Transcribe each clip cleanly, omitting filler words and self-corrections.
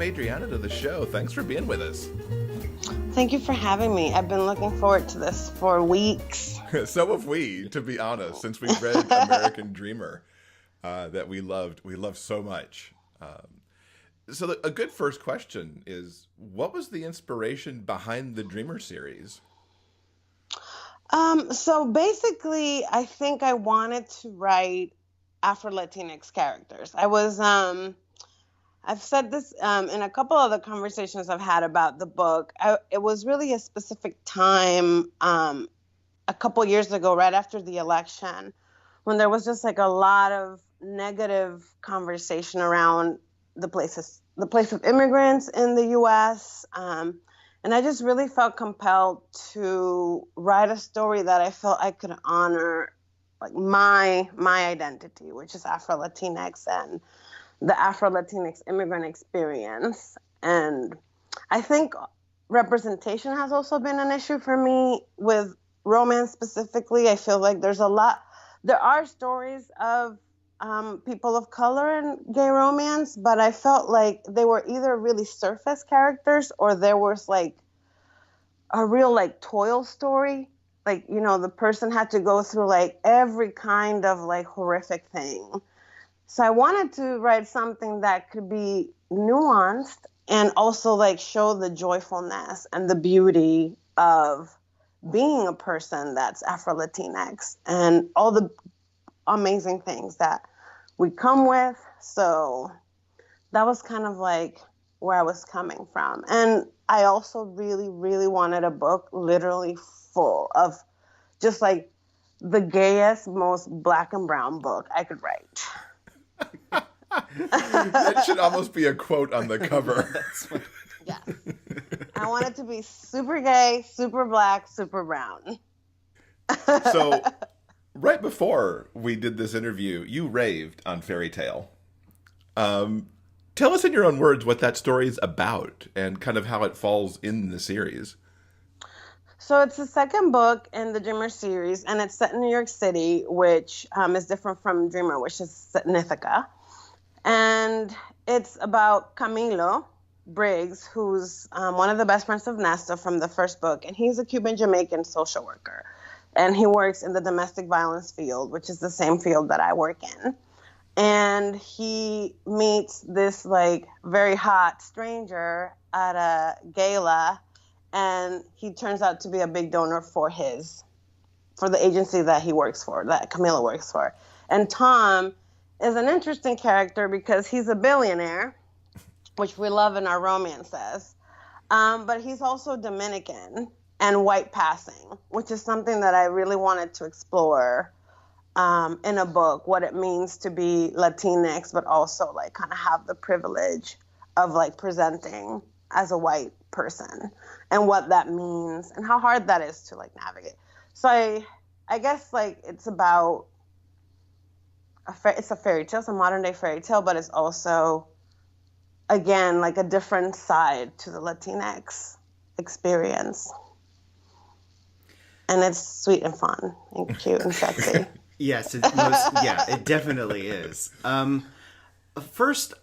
Adriana to the show. Thanks for being with us. Thank you for having me. I've been looking forward to this for weeks. So have we, to be honest, since we read American Dreamer, that we loved so much. So a good first question is, what was the inspiration behind the Dreamer series? So basically, I think I wanted to write Afro-Latinx characters. I've said this in a couple other conversations I've had about the book. It was really a specific time a couple years ago, right after the election, when there was just like a lot of negative conversation around the place of immigrants in the U.S. And I just really felt compelled to write a story that I felt I could honor, like my identity, which is Afro-Latinx and the Afro-Latinx immigrant experience. And I think representation has also been an issue for me with romance specifically. I feel like there are stories of people of color in gay romance, but I felt like they were either really surface characters or there was like a real like toil story. Like, you know, the person had to go through like every kind of like horrific thing. So I wanted to write something that could be nuanced and also like show the joyfulness and the beauty of being a person that's Afro-Latinx and all the amazing things that we come with. So that was kind of like where I was coming from. And I also really, really wanted a book literally full of just like the gayest, most black and brown book I could write. That should almost be a quote on the cover. Yes. I want it to be super gay, super black, super brown. So, right before we did this interview, you raved on Fairytale. Tell us in your own words what that story is about and kind of how it falls in the series. So it's the second book in the Dreamer series, and it's set in New York City, which is different from Dreamer, which is set in Ithaca. And it's about Camilo Briggs, who's one of the best friends of Nesta from the first book, and he's a Cuban-Jamaican social worker. And he works in the domestic violence field, which is the same field that I work in. And he meets this like very hot stranger at a gala, and he turns out to be a big donor for the agency that he works for, that Camilo works for. And Tom is an interesting character because he's a billionaire, which we love in our romances. But he's also Dominican and white passing, which is something that I really wanted to explore in a book, what it means to be Latinx, but also like kind of have the privilege of like presenting as a white person and what that means and how hard that is to like navigate. So I guess like it's about it's a fairy tale, it's a modern day fairy tale, but it's also, again, like a different side to the Latinx experience. And it's sweet and fun and cute and sexy. Yes, it definitely is. First,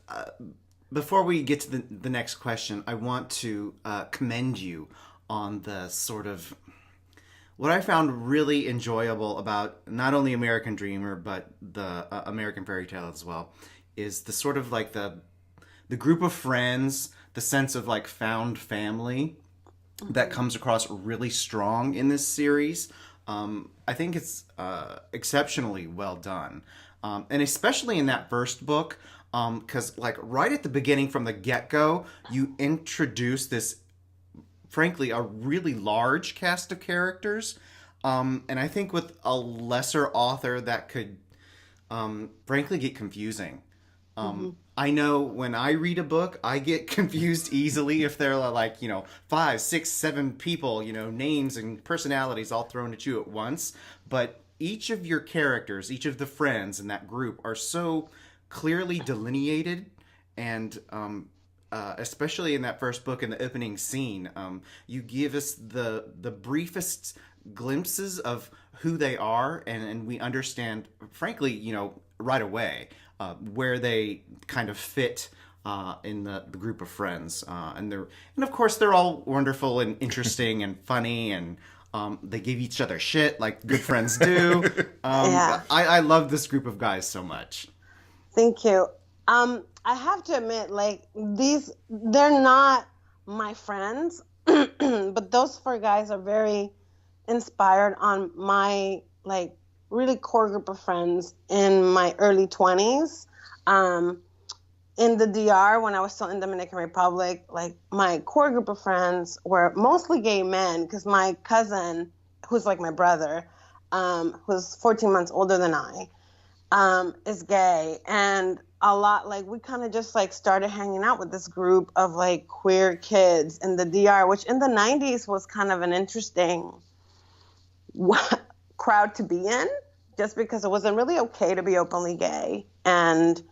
before we get to the next question, I want to commend you on the sort of what I found really enjoyable about not only American Dreamer, but the American Fairytale as well, is the sort of like the group of friends, the sense of like found family that comes across really strong in this series. I think it's exceptionally well done. And especially in that first book, because like right at the beginning from the get-go, you introduce this, frankly, a really large cast of characters. And I think with a lesser author that could, frankly, get confusing. I know when I read a book, I get confused easily if there are like, 5, 6, 7 people, names and personalities all thrown at you at once. But each of your characters, each of the friends in that group are so clearly delineated, and especially in that first book in the opening scene, you give us the briefest glimpses of who they are, and we understand, frankly, right away where they kind of fit in the group of friends, and of course they're all wonderful and interesting and funny, and they give each other shit like good friends do. Yeah. I love this group of guys so much. Thank you. I have to admit, like, they're not my friends, but those four guys are very inspired on my, like, really core group of friends in my early 20s. In the DR, when I was still in Dominican Republic, like, my core group of friends were mostly gay men, because my cousin, who's like my brother, who's 14 months older than I, is gay. And a lot, like, we kind of just, like, started hanging out with this group of, like, queer kids in the DR, which in the 90s was kind of an interesting crowd to be in, just because it wasn't really okay to be openly gay. And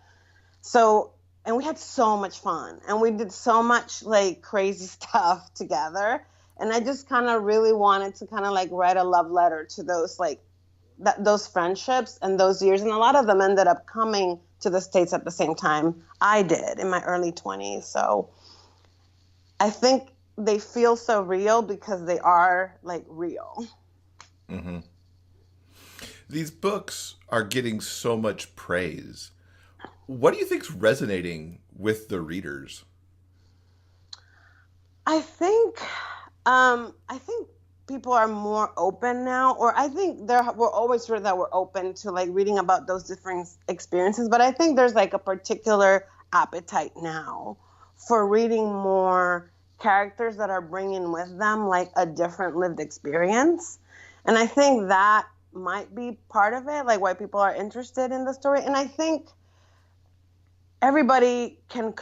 we had so much fun, and we did so much, like, crazy stuff together. And I just kind of really wanted to kind of, like, write a love letter to those, like, those friendships and those years. And a lot of them ended up coming to the States at the same time I did in my early 20s. So I think they feel so real because they are, like, real. Mm-hmm. These books are getting so much praise. What do you think's resonating with the readers? I think people are more open now, or I think we're always sure that we're open to, like, reading about those different experiences. But I think there's, like, a particular appetite now for reading more characters that are bringing with them, like, a different lived experience. And I think that might be part of it, like, why people are interested in the story. And I think everybody can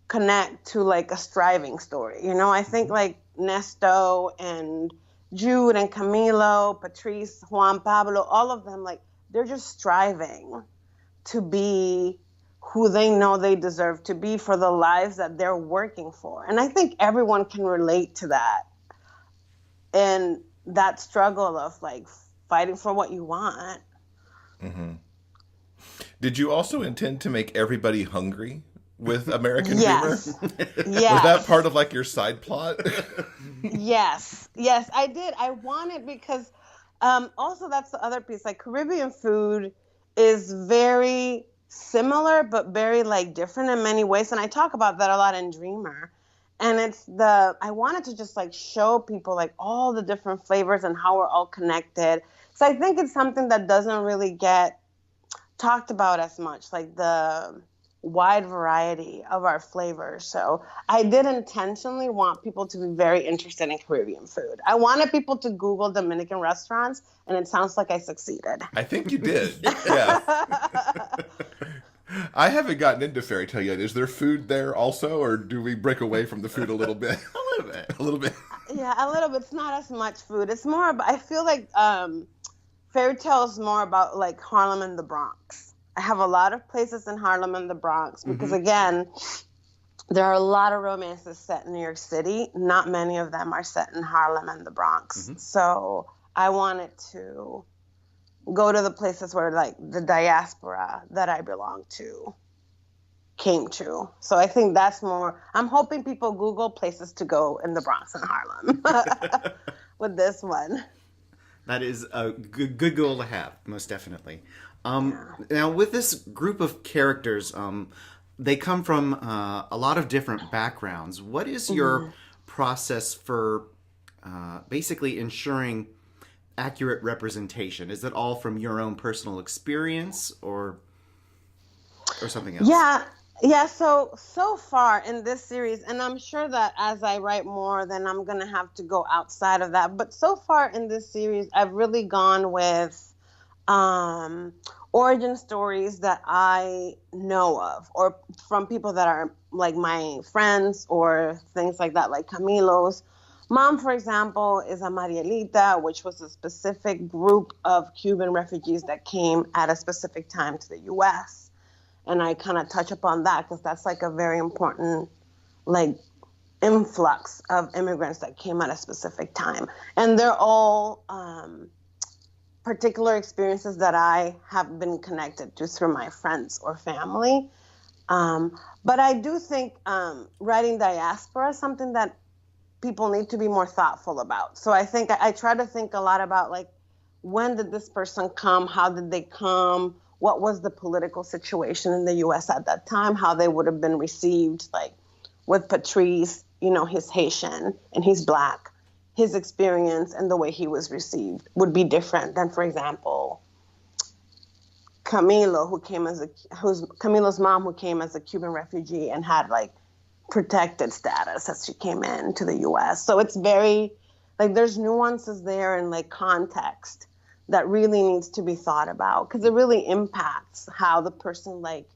connect to, like, a striving story. You know, I think, like, Nesto and Jude and Camilo, Patrice, Juan Pablo, all of them, like, they're just striving to be who they know they deserve to be for the lives that they're working for. And I think everyone can relate to that, and that struggle of, like, fighting for what you want. Mm-hmm. Did you also intend to make everybody hungry with American Yes. Dreamer? Yes. Was that part of, like, your side plot? Yes, I did. I wanted, because also that's the other piece. Like, Caribbean food is very similar, but very, like, different in many ways. And I talk about that a lot in Dreamer. And I wanted to just, like, show people, like, all the different flavors and how we're all connected. So I think it's something that doesn't really get talked about as much, like the wide variety of our flavors. So I did intentionally want people to be very interested in Caribbean food. I wanted people to Google Dominican restaurants, and it sounds like I succeeded. I think you did. Yeah. I haven't gotten into Fairytale yet. Is there food there also, or do we break away from the food a little bit? A little bit. A little bit. Yeah, a little bit. It's not as much food. It's more about, I feel like Fairytale is more about, like, Harlem and the Bronx. I have a lot of places in Harlem and the Bronx because, again, there are a lot of romances set in New York City. Not many of them are set in Harlem and the Bronx. So I wanted to go to the places where, like, the diaspora that I belong to came to. So I think that's more, I'm hoping people Google places to go in the Bronx and Harlem with this one. That is a good goal to have, most definitely. Now, with this group of characters, they come from a lot of different backgrounds. What is your process for basically ensuring accurate representation? Is it all from your own personal experience or something else? Yeah. So far in this series, and I'm sure that as I write more, then I'm going to have to go outside of that. But so far in this series, I've really gone with origin stories that I know of, or from people that are, like, my friends or things like that, like Camilo's mom, for example, is a Marielita, which was a specific group of Cuban refugees that came at a specific time to the U.S. And I kind of touch upon that because that's, like, a very important, like, influx of immigrants that came at a specific time. And they're all particular experiences that I have been connected to through my friends or family. But I do think writing diaspora is something that people need to be more thoughtful about. So I think I try to think a lot about, like, when did this person come? How did they come? What was the political situation in the U.S. at that time? How they would have been received? Like with Patrice, he's Haitian and he's Black. His experience and the way he was received would be different than, for example, Camilo's mom, who came as a Cuban refugee and had like protected status as she came into the U.S. So it's very, like, there's nuances there and like context that really needs to be thought about, because it really impacts how the person like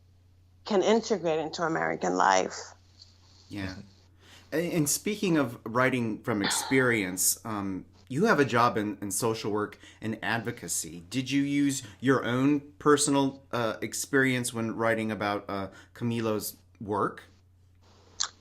can integrate into American life. Yeah. And speaking of writing from experience, you have a job in social work and advocacy. Did you use your own personal experience when writing about Camilo's work?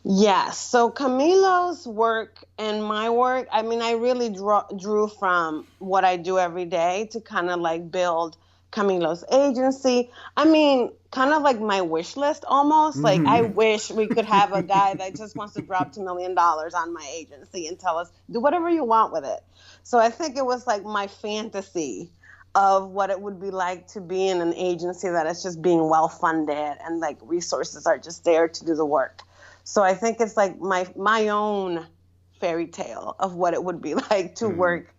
Yes. So Camilo's work and my work, I mean, I really drew from what I do every day to kind of like build Camilo's agency. I mean, kind of like my wish list almost. Like, I wish we could have a guy that just wants to drop $2 million on my agency and tell us, do whatever you want with it. So I think it was like my fantasy of what it would be like to be in an agency that is just being well funded and like resources are just there to do the work. So I think it's like my own fairy tale of what it would be like to work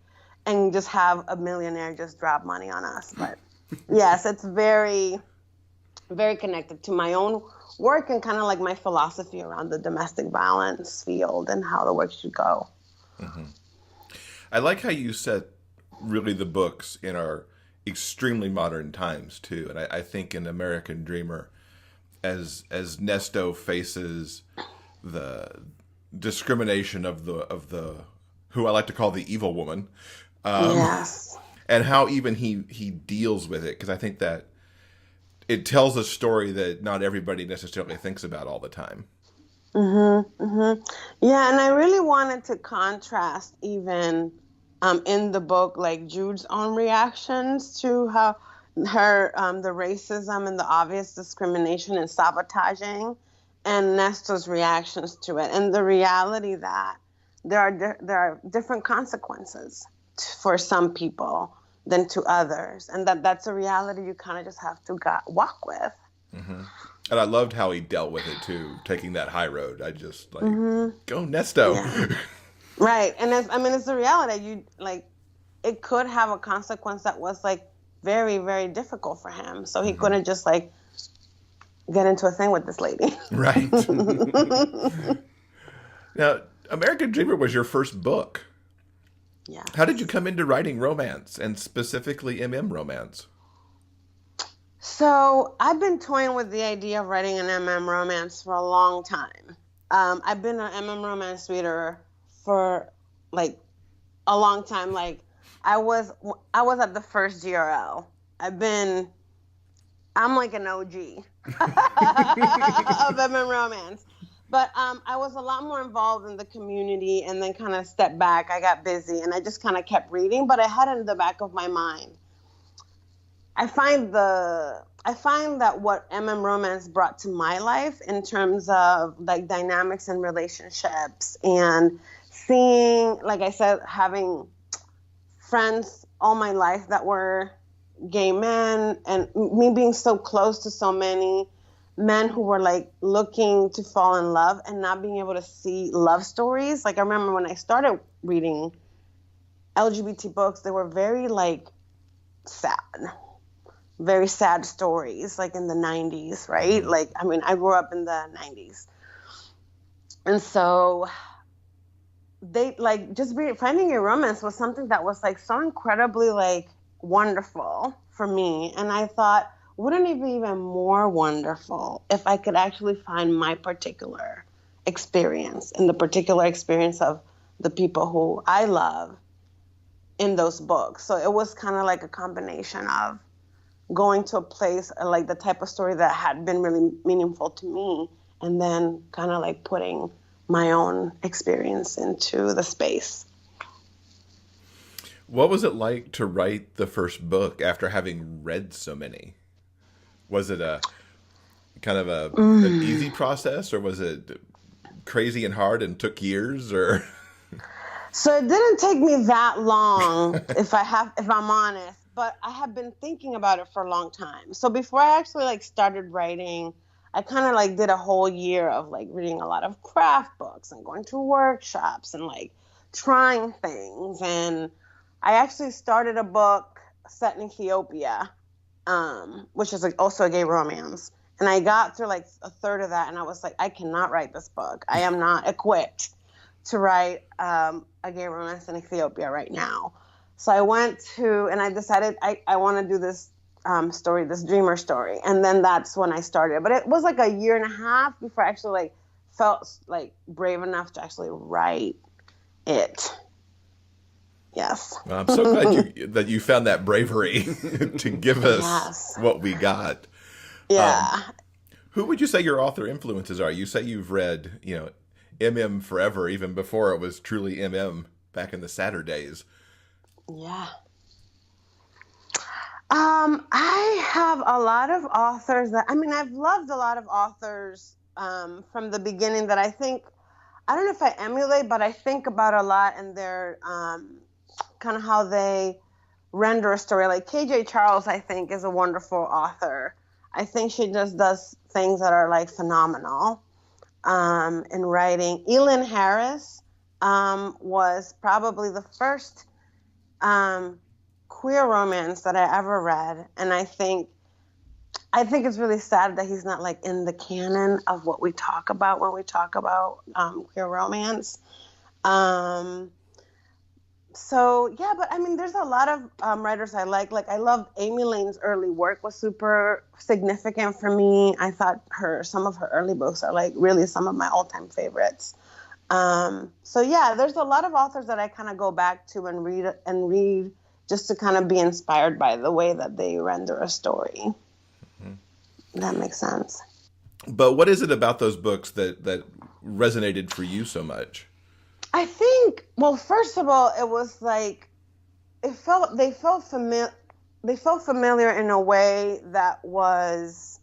and just have a millionaire just drop money on us. But yes, it's very, very connected to my own work and kind of like my philosophy around the domestic violence field and how the work should go. Mm-hmm. I like how you set really the books in our extremely modern times too. And I think in American Dreamer, as Nesto faces the discrimination of the who I like to call the evil woman, Yes, and how even he deals with it, because I think that it tells a story that not everybody necessarily thinks about all the time. yeah, and I really wanted to contrast even in the book, like Jude's own reactions to how her the racism and the obvious discrimination and sabotaging, and Nestor's reactions to it, and the reality that there are different consequences for some people than to others, and that's a reality you kind of just have to walk with. Mm-hmm. And I loved how he dealt with it too, taking that high road. I just like, go Nesto. Yeah. Right, and it's the reality. You like, it could have a consequence that was like very, very difficult for him. So he couldn't just like get into a thing with this lady. Right. Now, American Dreamer was your first book. Yeah. How did you come into writing romance, and specifically romance? So I've been toying with the idea of writing an romance for a long time. I've been an romance reader for like a long time. Like I was at the first GRL. I'm like an OG of romance. But I was a lot more involved in the community, and then kind of stepped back. I got busy and I just kind of kept reading, but I had it in the back of my mind. I find that what romance brought to my life in terms of like dynamics and relationships, and seeing, like I said, having friends all my life that were gay men, and me being so close to so many men who were like looking to fall in love and not being able to see love stories. Like I remember when I started reading LGBT books, they were very like sad, very sad stories, like in the 90s, right? Like, I mean, I grew up in the 90s. And so they like just finding a romance was something that was like so incredibly like wonderful for me. And I thought, wouldn't it be even more wonderful if I could actually find my particular experience and the particular experience of the people who I love in those books? So it was kind of like a combination of going to a place, like the type of story that had been really meaningful to me, and then kind of like putting my own experience into the space. What was it like to write the first book after having read so many? Was it kind of an easy process, or was it crazy and hard and took years, or? So it didn't take me that long, if I'm honest, but I have been thinking about it for a long time. So before I actually like started writing, I kind of like did a whole year of like reading a lot of craft books and going to workshops and like trying things. And I actually started a book set in Ethiopia, which is like also a gay romance. And I got through like a third of that, and I was like, I cannot write this book. I am not equipped to write a gay romance in Ethiopia right now. So I went to, and I decided I want to do this story, this dreamer story. And then that's when I started. But it was like a year and a half before I actually like felt like brave enough to actually write it. Yes. Well, I'm so glad that you found that bravery to give us what we got. Yeah. Who would you say your author influences are? You say you've read, MM forever, even before it was truly MM back in the Saturdays. Yeah. I have a lot of authors I've loved a lot of authors from the beginning that I think, I don't know if I emulate, but I think about a lot, and their kind of how they render a story. Like KJ Charles, I think, is a wonderful author. I think she just does things that are like phenomenal in writing. Elin Harris was probably the first queer romance that I ever read, and I think it's really sad that he's not like in the canon of what we talk about when we talk about queer romance. So yeah, but I mean, there's a lot of writers I like. Like I loved Amy Lane's early work was super significant for me. I thought some of her early books are like really some of my all-time favorites. So yeah, there's a lot of authors that I kind of go back to and read just to kind of be inspired by the way that they render a story. Mm-hmm. That makes sense. But what is it about those books that resonated for you so much? I think, well, first of all, it was like they felt familiar in a way that was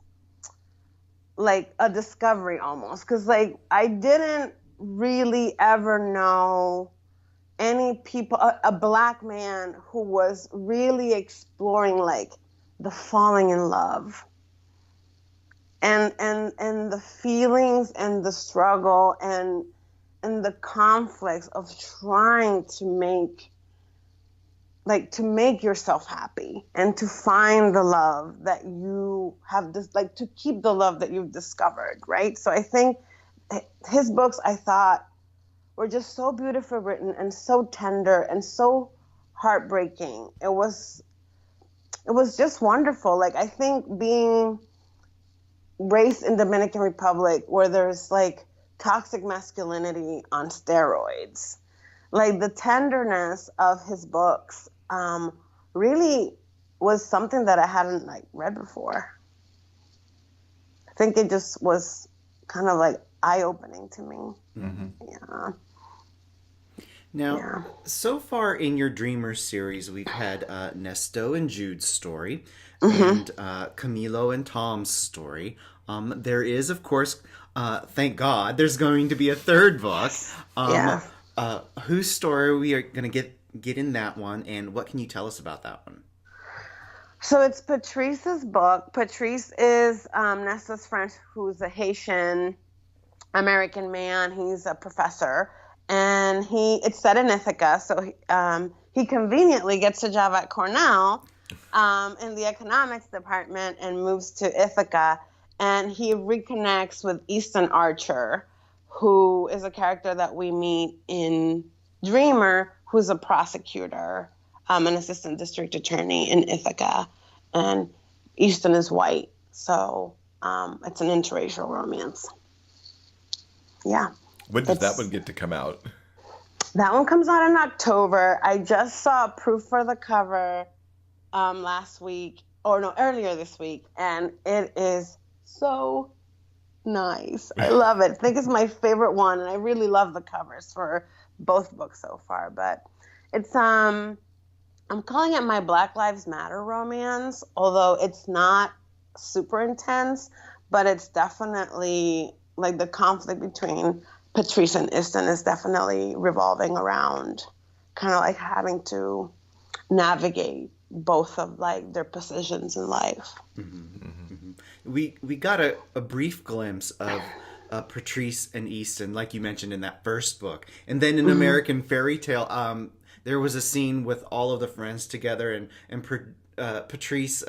like a discovery almost, because like I didn't really ever know any people, a Black man who was really exploring like the falling in love and the feelings and the struggle and the conflicts of trying to make yourself happy and to find the love that you have, like to keep the love that you've discovered, right? So I think his books, I thought, were just so beautifully written and so tender and so heartbreaking. It was just wonderful. Like I think being raised in Dominican Republic, where there's like toxic masculinity on steroids, like the tenderness of his books really was something that I hadn't like read before. I think it just was kind of like eye-opening to me. Mm-hmm. Yeah. Now, so far in your Dreamer series, we've had Nesto and Jude's story, mm-hmm. and Camilo and Tom's story. There is, of course, thank God, there's going to be a third book. Whose story we are going to get in that one, and what can you tell us about that one? So it's Patrice's book. Patrice is Nesto's friend, who's a Haitian American man. He's a professor, and it's set in Ithaca. So he conveniently gets a job at Cornell in the economics department and moves to Ithaca. And he reconnects with Easton Archer, who is a character that we meet in Dreamer, who's a prosecutor, an assistant district attorney in Ithaca. And Easton is white. So it's an interracial romance. Yeah. When does that one get to come out? That one comes out in October. I just saw proof for the cover earlier this week. And it is so nice. I love it. I think it's my favorite one, and I really love the covers for both books so far. But it's I'm calling it my Black Lives Matter romance, although it's not super intense, but it's definitely like the conflict between Patrice and Easton is definitely revolving around kind of like having to navigate both of like their positions in life. We got a brief glimpse of Patrice and Easton, like you mentioned in that first book, and then in American Fairytale, there was a scene with all of the friends together, and Patrice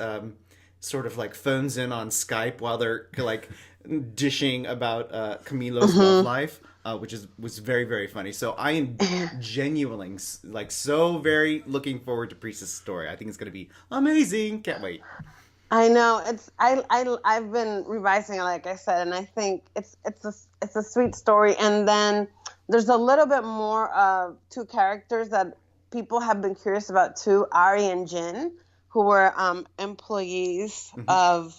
sort of like phones in on Skype while they're like dishing about Camilo's love life, which was very, very funny. So I am genuinely like so very looking forward to Priest's story. I think it's going to be amazing. Can't wait. I know I've been revising it, like I said, and I think it's a sweet story. And then there's a little bit more of two characters that people have been curious about too, Ari and Jin, who were employees of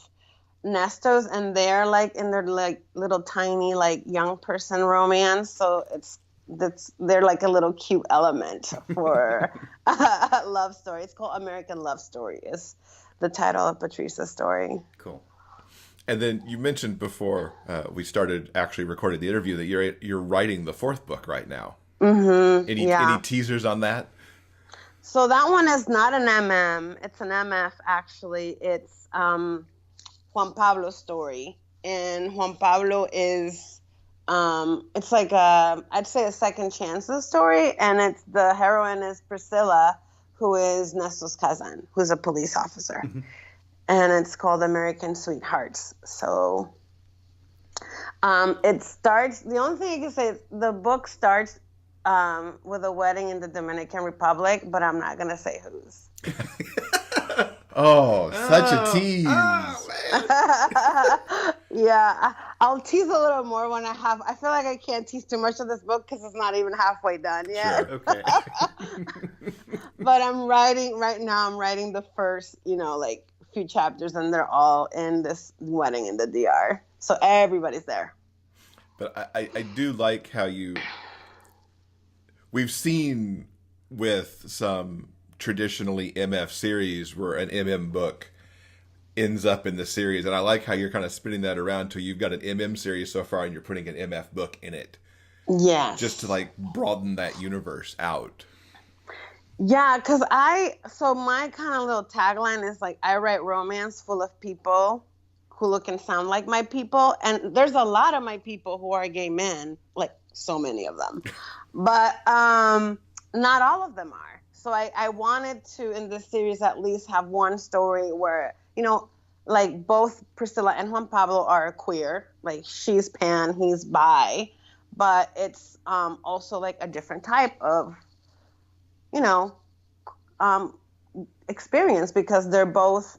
Nestos, and they're like in their like little tiny like young person romance. So they're like a little cute element for a love story. It's called American Love Story is the title of Patrice's story. Cool. And then you mentioned before we started actually recording the interview that you're writing the fourth book right now. Any teasers on that? So that one is not an MM. It's an MF, actually. It's Juan Pablo's story. And Juan Pablo is, it's like I'd say a second chances story. And the heroine is Priscilla, who is Nestor's cousin, who's a police officer. And it's called American Sweethearts. So it starts, the only thing I can say is the book starts with a wedding in the Dominican Republic, but I'm not going to say whose. Such a tease. Yeah, I'll tease a little more when I feel like I can't tease too much of this book because it's not even halfway done yet. Sure. Okay. But I'm writing the first, like few chapters, and they're all in this wedding in the DR. So everybody's there. But I do like how we've seen with some traditionally MF series where an MM book ends up in the series, and I like how you're kind of spinning that around to you've got an MM series so far and you're putting an MF book in it. Yes. Just to like broaden that universe out. Yeah, because so my kind of little tagline is like, I write romance full of people who look and sound like my people. And there's a lot of my people who are gay men, like so many of them. But not all of them are. So I wanted to, in this series, at least have one story where, like both Priscilla and Juan Pablo are queer. Like she's pan, he's bi. But it's also like a different type of, experience, because they're both,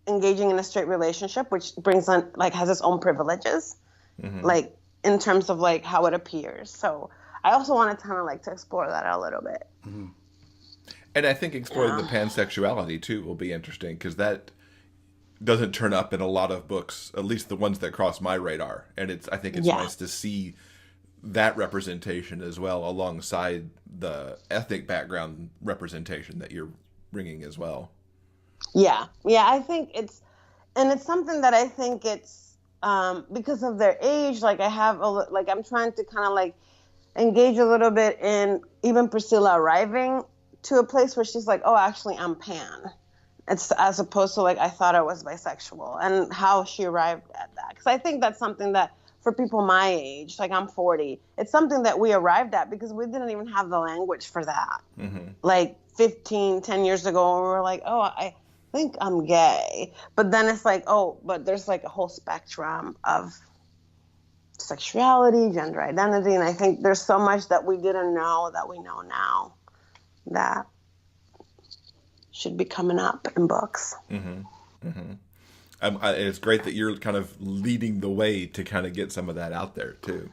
engaging in a straight relationship, which brings on, like, has its own privileges, like in terms of like how it appears. So I also wanted to kind of like to explore that a little bit. And I think exploring the pansexuality too will be interesting, because that doesn't turn up in a lot of books, at least the ones that cross my radar. And I think it's nice to see that representation as well, alongside the ethnic background representation that you're bringing as well. Yeah, I think it's something that I think it's because of their age. Like I'm trying to kind of like engage a little bit in even Priscilla arriving to a place where she's like, oh, actually I'm pan. It's as opposed to like I thought I was bisexual, and how she arrived at that. Because I think that's something that for people my age, like I'm 40, it's something that we arrived at because we didn't even have the language for that. Like 10 years ago, we were like, oh, I think I'm gay. But then it's like, oh, but there's like a whole spectrum of sexuality, gender identity. And I think there's so much that we didn't know that we know now that should be coming up in books. And it's great that you're kind of leading the way to kind of get some of that out there too.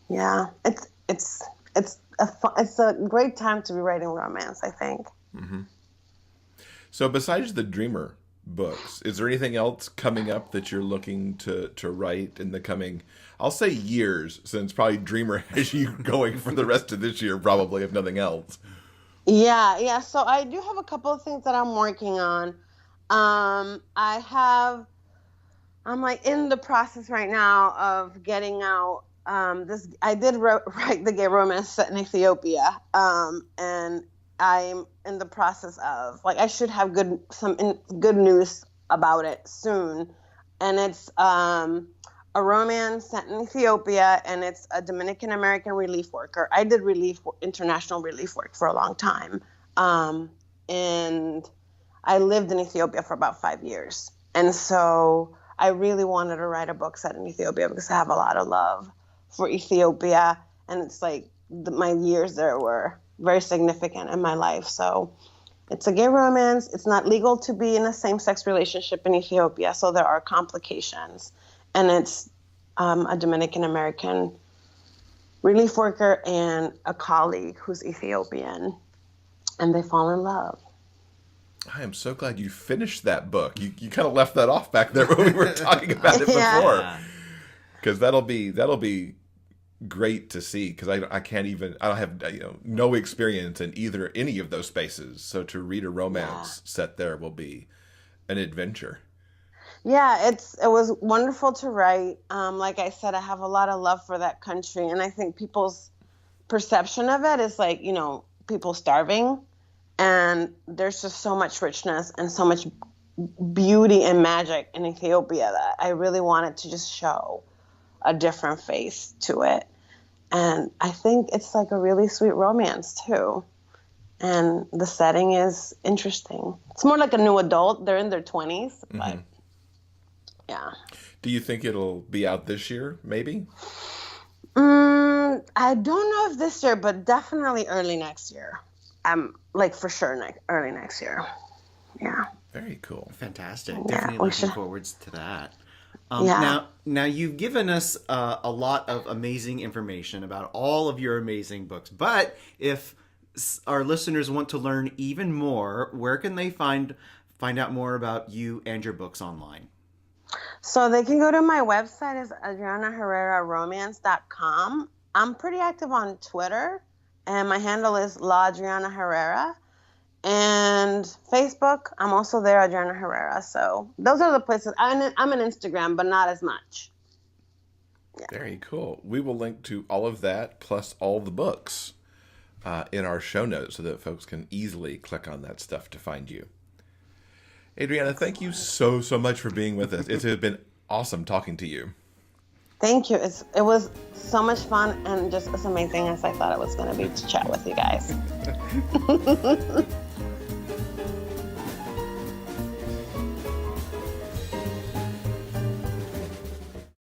Yeah, it's a great time to be writing romance, I think. So besides the Dreamer books, is there anything else coming up that you're looking to write in the coming, I'll say years, since probably Dreamer has you going for the rest of this year, probably, if nothing else? Yeah. So I do have a couple of things that I'm working on. I'm like in the process right now of getting out this. I did write the gay romance set in Ethiopia, and I'm in the process of like I should have good news about it soon, and it's a romance set in Ethiopia, and it's a Dominican American relief worker. I did international relief work for a long time, and I lived in Ethiopia for about 5 years, and so I really wanted to write a book set in Ethiopia because I have a lot of love for Ethiopia, and it's like my years there were very significant in my life. So it's a gay romance. It's not legal to be in a same-sex relationship in Ethiopia, so there are complications. And it's a Dominican American relief worker and a colleague who's Ethiopian, and they fall in love. I am so glad you finished that book. You kind of left that off back there when we were talking about it before, because that'll be great to see. Because I don't have no experience in any of those spaces. So to read a romance set there will be an adventure. Yeah, it was wonderful to write. Like I said, I have a lot of love for that country, and I think people's perception of it is like people starving. And there's just so much richness and so much beauty and magic in Ethiopia that I really wanted to just show a different face to it. And I think it's like a really sweet romance too. And the setting is interesting. It's more like a new adult. They're in their 20s, but yeah. Do you think it'll be out this year, maybe? I don't know if this year, but definitely early next year. Like for sure, early next year. Yeah. Very cool. Fantastic. Yeah, Definitely looking forward to that. Yeah. Now you've given us a lot of amazing information about all of your amazing books. But if our listeners want to learn even more, where can they find out more about you and your books online? So they can go to my website, is AdrianaHerreraRomance.com. I'm pretty active on Twitter. And my handle is La Adriana Herrera. And Facebook, I'm also there, Adriana Herrera. So those are the places. I'm on Instagram, but not as much. Yeah. Very cool. We will link to all of that, plus all the books, in our show notes so that folks can easily click on that stuff to find you. Adriana, thank you so much for being with us. It has been awesome talking to you. Thank you. It was so much fun and just as amazing as I thought it was going to be to chat with you guys.